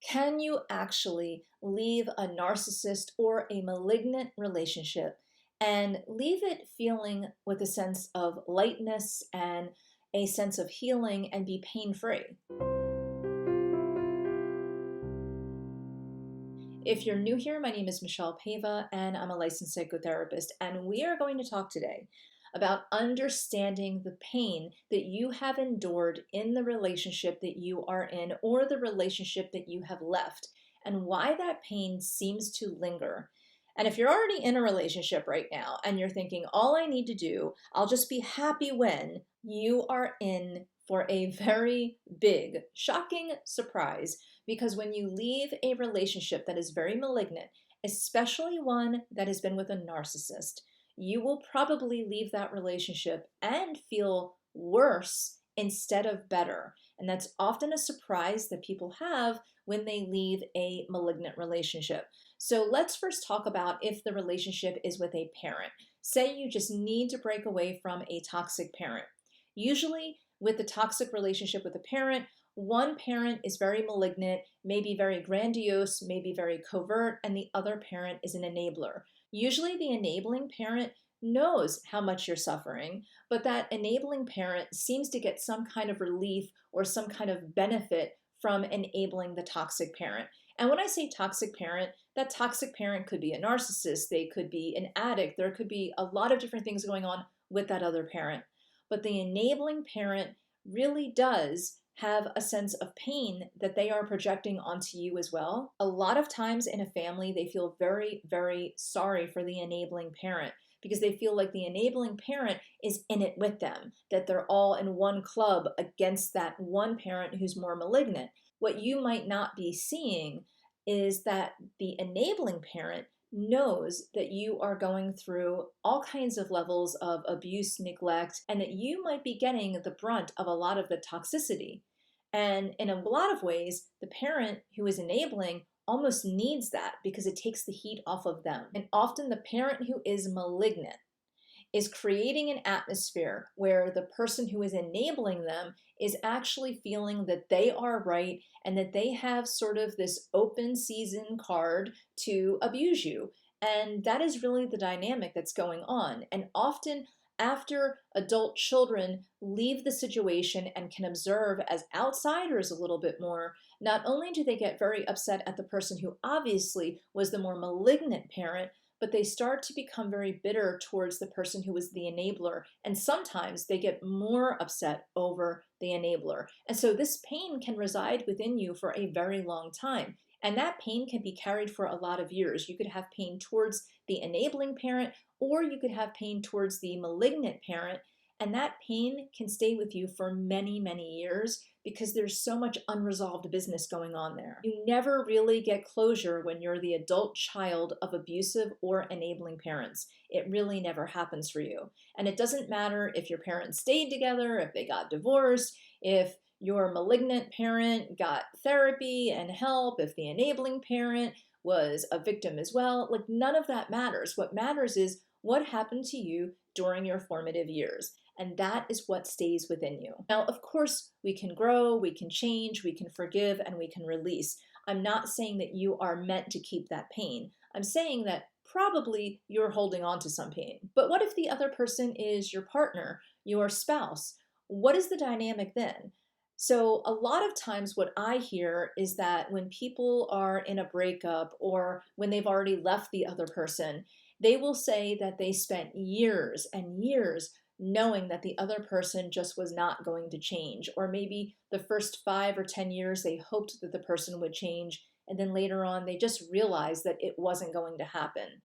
Can you actually leave a narcissist or a malignant relationship and leave it feeling with a sense of lightness and a sense of healing and be pain-free? If you're new here, my name is Michele Paiva and I'm a licensed psychotherapist, and we are going to talk today about understanding the pain that you have endured in the relationship that you are in or the relationship that you have left, and why that pain seems to linger. And if you're already in a relationship right now and you're thinking, all I need to do, I'll just be happy when, you are in for a very big, shocking surprise, because when you leave a relationship that is very malignant, especially one that has been with a narcissist, you will probably leave that relationship and feel worse instead of better. And that's often a surprise that people have when they leave a malignant relationship. So let's first talk about if the relationship is with a parent. Say you just need to break away from a toxic parent. Usually, with the toxic relationship with a parent, one parent is very malignant, maybe very grandiose, maybe very covert, and the other parent is an enabler. Usually the enabling parent knows how much you're suffering, but that enabling parent seems to get some kind of relief or some kind of benefit from enabling the toxic parent. And when I say toxic parent, that toxic parent could be a narcissist, they could be an addict, there could be a lot of different things going on with that other parent. But the enabling parent really does have a sense of pain that they are projecting onto you as well. A lot of times in a family, they feel very, very sorry for the enabling parent because they feel like the enabling parent is in it with them, that they're all in one club against that one parent who's more malignant. What you might not be seeing is that the enabling parent knows that you are going through all kinds of levels of abuse, neglect, and that you might be getting the brunt of a lot of the toxicity. And in a lot of ways, the parent who is enabling almost needs that because it takes the heat off of them. And often the parent who is malignant is creating an atmosphere where the person who is enabling them is actually feeling that they are right and that they have sort of this open season card to abuse you. And that is really the dynamic that's going on. And often after adult children leave the situation and can observe as outsiders a little bit more, not only do they get very upset at the person who obviously was the more malignant parent, but they start to become very bitter towards the person who was the enabler. And sometimes they get more upset over the enabler. And so this pain can reside within you for a very long time. And that pain can be carried for a lot of years. You could have pain towards the enabling parent, or you could have pain towards the malignant parent. And that pain can stay with you for many, many years because there's so much unresolved business going on there. You never really get closure when you're the adult child of abusive or enabling parents. It really never happens for you. And it doesn't matter if your parents stayed together, if they got divorced, if your malignant parent got therapy and help, if the enabling parent was a victim as well. Like, none of that matters. What matters is what happened to you during your formative years. And that is what stays within you. Now, of course, we can grow, we can change, we can forgive, and we can release. I'm not saying that you are meant to keep that pain. I'm saying that probably you're holding on to some pain. But what if the other person is your partner, your spouse? What is the dynamic then? So a lot of times what I hear is that when people are in a breakup or when they've already left the other person, they will say that they spent years and years knowing that the other person just was not going to change. Or maybe the first 5 or 10 years they hoped that the person would change, and then later on they just realized that it wasn't going to happen.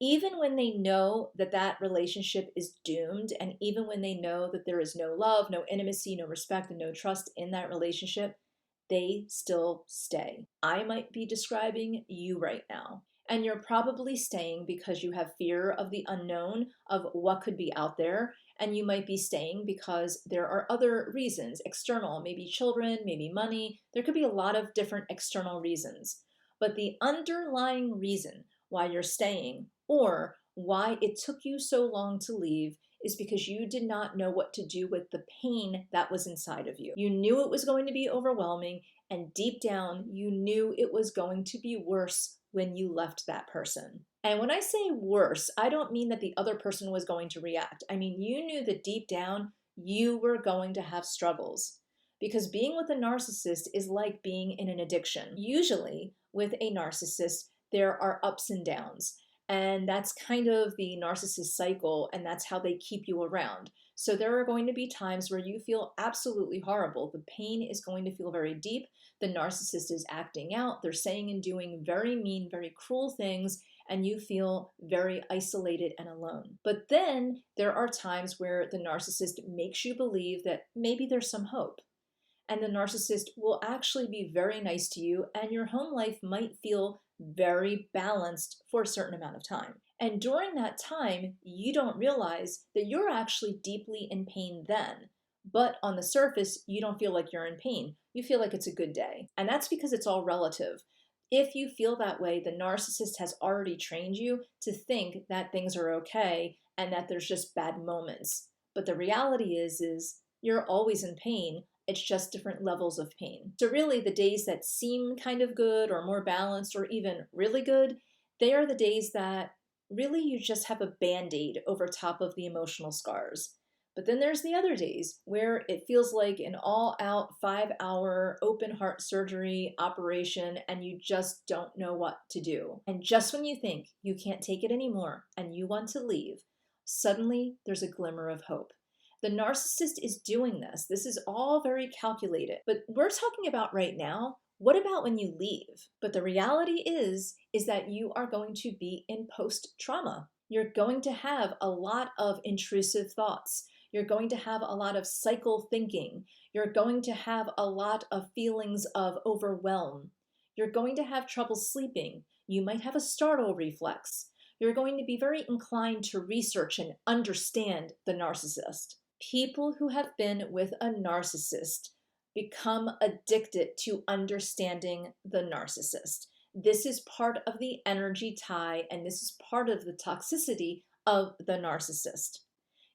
Even when they know that that relationship is doomed, and even when they know that there is no love, no intimacy, no respect, and no trust in that relationship, they still stay. I might be describing you right now. And you're probably staying because you have fear of the unknown, of what could be out there. And you might be staying because there are other reasons, external, maybe children, maybe money. There could be a lot of different external reasons. But the underlying reason why you're staying, or why it took you so long to leave, is because you did not know what to do with the pain that was inside of you. You knew it was going to be overwhelming, And deep down, you knew it was going to be worse when you left that person. And when I say worse, I don't mean that the other person was going to react. I mean, you knew that deep down, you were going to have struggles. Because being with a narcissist is like being in an addiction. Usually, with a narcissist, there are ups and downs. And that's kind of the narcissist cycle, and that's how they keep you around. So there are going to be times where you feel absolutely horrible. The pain is going to feel very deep. The narcissist is acting out. They're saying and doing very mean, very cruel things, and you feel very isolated and alone. But then there are times where the narcissist makes you believe that maybe there's some hope. And the narcissist will actually be very nice to you, and your home life might feel very balanced for a certain amount of time. And during that time, you don't realize that you're actually deeply in pain then. But on the surface, you don't feel like you're in pain. You feel like it's a good day. And that's because it's all relative. If you feel that way, the narcissist has already trained you to think that things are okay and that there's just bad moments. But the reality is you're always in pain. It's just different levels of pain. So really the days that seem kind of good or more balanced or even really good, they are the days that really you just have a band-aid over top of the emotional scars. But then there's the other days where it feels like an all-out 5-hour open heart surgery operation and you just don't know what to do. And just when you think you can't take it anymore and you want to leave, suddenly there's a glimmer of hope. The narcissist is doing this. This is all very calculated. But we're talking about right now, what about when you leave? But the reality is that you are going to be in post-trauma. You're going to have a lot of intrusive thoughts. You're going to have a lot of cycle thinking. You're going to have a lot of feelings of overwhelm. You're going to have trouble sleeping. You might have a startle reflex. You're going to be very inclined to research and understand the narcissist. People who have been with a narcissist become addicted to understanding the narcissist. This is part of the energy tie, and this is part of the toxicity of the narcissist.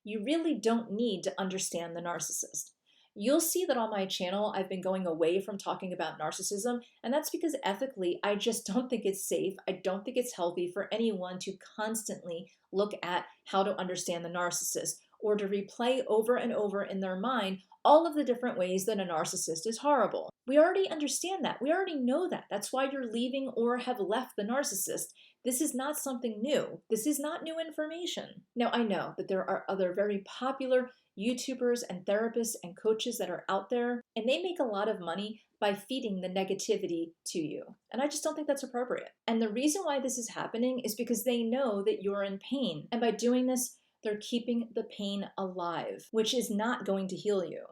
You really don't need to understand the narcissist. You'll see that on my channel, I've been going away from talking about narcissism, and that's because ethically, I just don't think it's safe. I don't think it's healthy for anyone to constantly look at how to understand the narcissist or to replay over and over in their mind all of the different ways that a narcissist is horrible. We already understand that. We already know that. That's why you're leaving or have left the narcissist. This is not something new. This is not new information. Now, I know that there are other very popular YouTubers and therapists and coaches that are out there, and they make a lot of money by feeding the negativity to you. And I just don't think that's appropriate. And the reason why this is happening is because they know that you're in pain. And by doing this, they're keeping the pain alive, which is not going to heal you.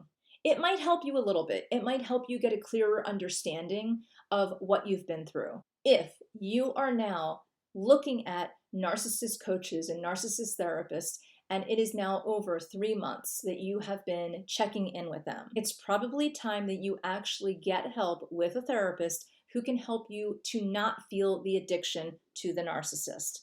It might help you a little bit. It might help you get a clearer understanding of what you've been through. If you are now looking at narcissist coaches and narcissist therapists, and it is now over 3 months that you have been checking in with them, it's probably time that you actually get help with a therapist who can help you to not feel the addiction to the narcissist.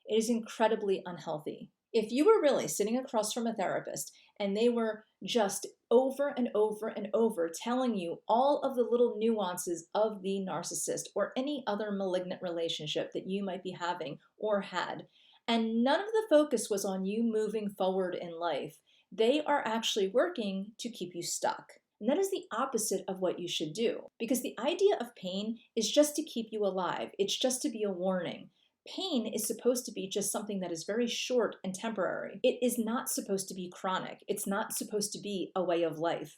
It is incredibly unhealthy. If you were really sitting across from a therapist and they were just over and over and over telling you all of the little nuances of the narcissist or any other malignant relationship that you might be having or had, and none of the focus was on you moving forward in life, they are actually working to keep you stuck. And that is the opposite of what you should do, because the idea of pain is just to keep you alive. It's just to be a warning. Pain is supposed to be just something that is very short and temporary. It is not supposed to be chronic. It's not supposed to be a way of life.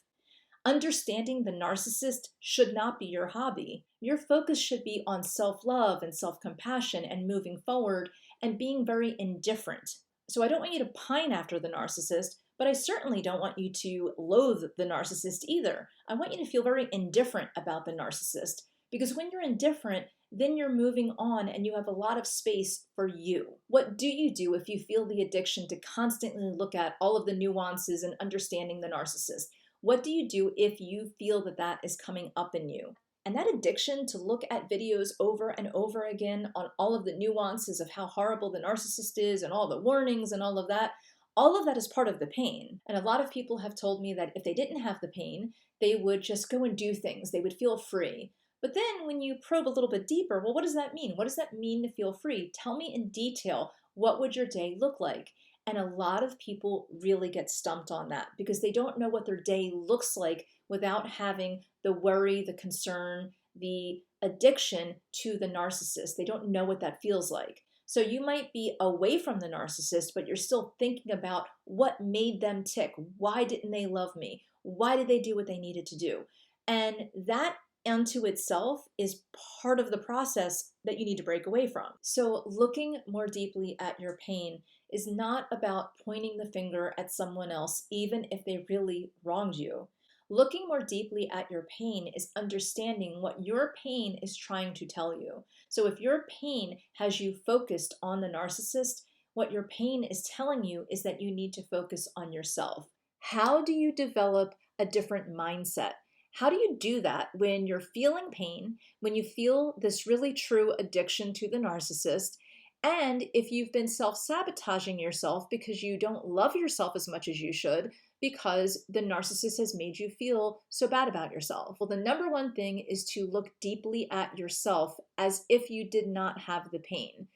Understanding the narcissist should not be your hobby. Your focus should be on self-love and self-compassion and moving forward and being very indifferent. So I don't want you to pine after the narcissist, but I certainly don't want you to loathe the narcissist either. I want you to feel very indifferent about the narcissist, because when you're indifferent, then you're moving on and you have a lot of space for you. What do you do if you feel the addiction to constantly look at all of the nuances and understanding the narcissist? What do you do if you feel that that is coming up in you? And that addiction to look at videos over and over again on all of the nuances of how horrible the narcissist is and all the warnings and all of that, All of that is part of the pain. And a lot of people have told me that if they didn't have the pain, they would just go and do things. They would feel free. But then when you probe a little bit deeper, well, what does that mean? What does that mean to feel free? Tell me in detail, what would your day look like? And a lot of people really get stumped on that because they don't know what their day looks like without having the worry, the concern, the addiction to the narcissist. They don't know what that feels like. So you might be away from the narcissist, but you're still thinking about what made them tick. Why didn't they love me? Why did they do what they needed to do? And that unto itself is part of the process that you need to break away from. So looking more deeply at your pain is not about pointing the finger at someone else, even if they really wronged you. Looking more deeply at your pain is understanding what your pain is trying to tell you. So if your pain has you focused on the narcissist, what your pain is telling you is that you need to focus on yourself. How do you develop a different mindset? How do you do that when you're feeling pain, when you feel this really true addiction to the narcissist, and if you've been self-sabotaging yourself because you don't love yourself as much as you should because the narcissist has made you feel so bad about yourself? Well, the number one thing is to look deeply at yourself as if you did not have the pain.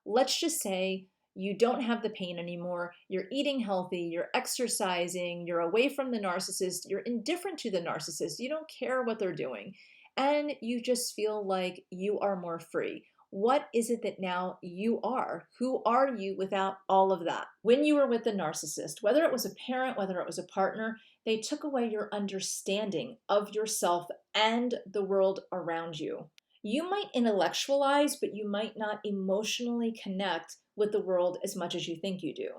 Let's just say you don't have the pain anymore, you're eating healthy, you're exercising, you're away from the narcissist, you're indifferent to the narcissist, you don't care what they're doing, and you just feel like you are more free. What is it that now you are? Who are you without all of that? When you were with the narcissist, whether it was a parent, whether it was a partner, they took away your understanding of yourself and the world around you. You might intellectualize, but you might not emotionally connect with the world as much as you think you do.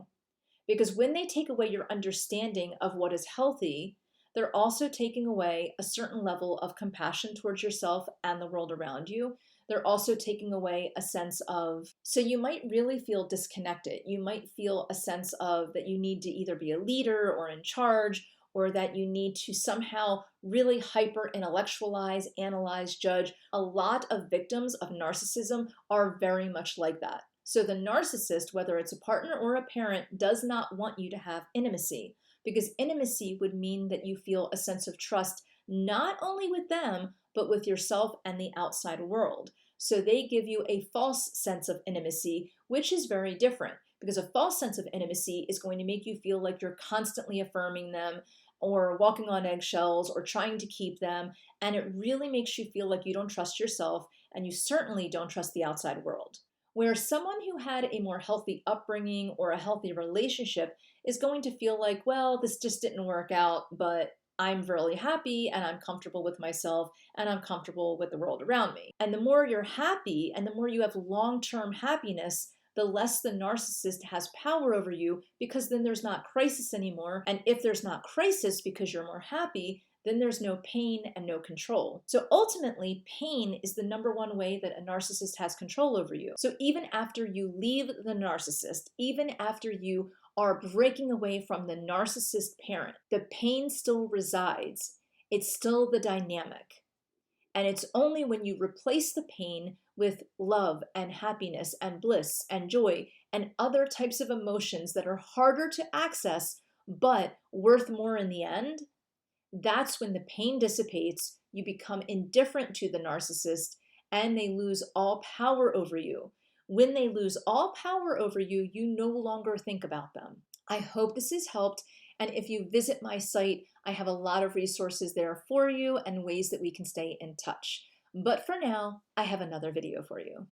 Because when they take away your understanding of what is healthy, they're also taking away a certain level of compassion towards yourself and the world around you. They're also taking away a sense of, so you might really feel disconnected. You might feel a sense of that you need to either be a leader or in charge, or that you need to somehow really hyper intellectualize, analyze, judge. A lot of victims of narcissism are very much like that. So the narcissist, whether it's a partner or a parent, does not want you to have intimacy, because intimacy would mean that you feel a sense of trust, not only with them, but with yourself and the outside world. So they give you a false sense of intimacy, which is very different, because a false sense of intimacy is going to make you feel like you're constantly affirming them or walking on eggshells or trying to keep them. And it really makes you feel like you don't trust yourself, and you certainly don't trust the outside world. Where someone who had a more healthy upbringing or a healthy relationship is going to feel like, well, this just didn't work out, but I'm really happy and I'm comfortable with myself and I'm comfortable with the world around me. And the more you're happy and the more you have long-term happiness, the less the narcissist has power over you, because then there's not crisis anymore. And if there's not crisis because you're more happy, then there's no pain and no control. So ultimately, pain is the number one way that a narcissist has control over you. So even after you leave the narcissist, even after you are breaking away from the narcissist parent, the pain still resides. It's still the dynamic. And it's only when you replace the pain with love and happiness and bliss and joy and other types of emotions that are harder to access but worth more in the end, that's when the pain dissipates, you become indifferent to the narcissist, and they lose all power over you. When they lose all power over you, you no longer think about them. I hope this has helped. And if you visit my site, I have a lot of resources there for you and ways that we can stay in touch. But for now, I have another video for you.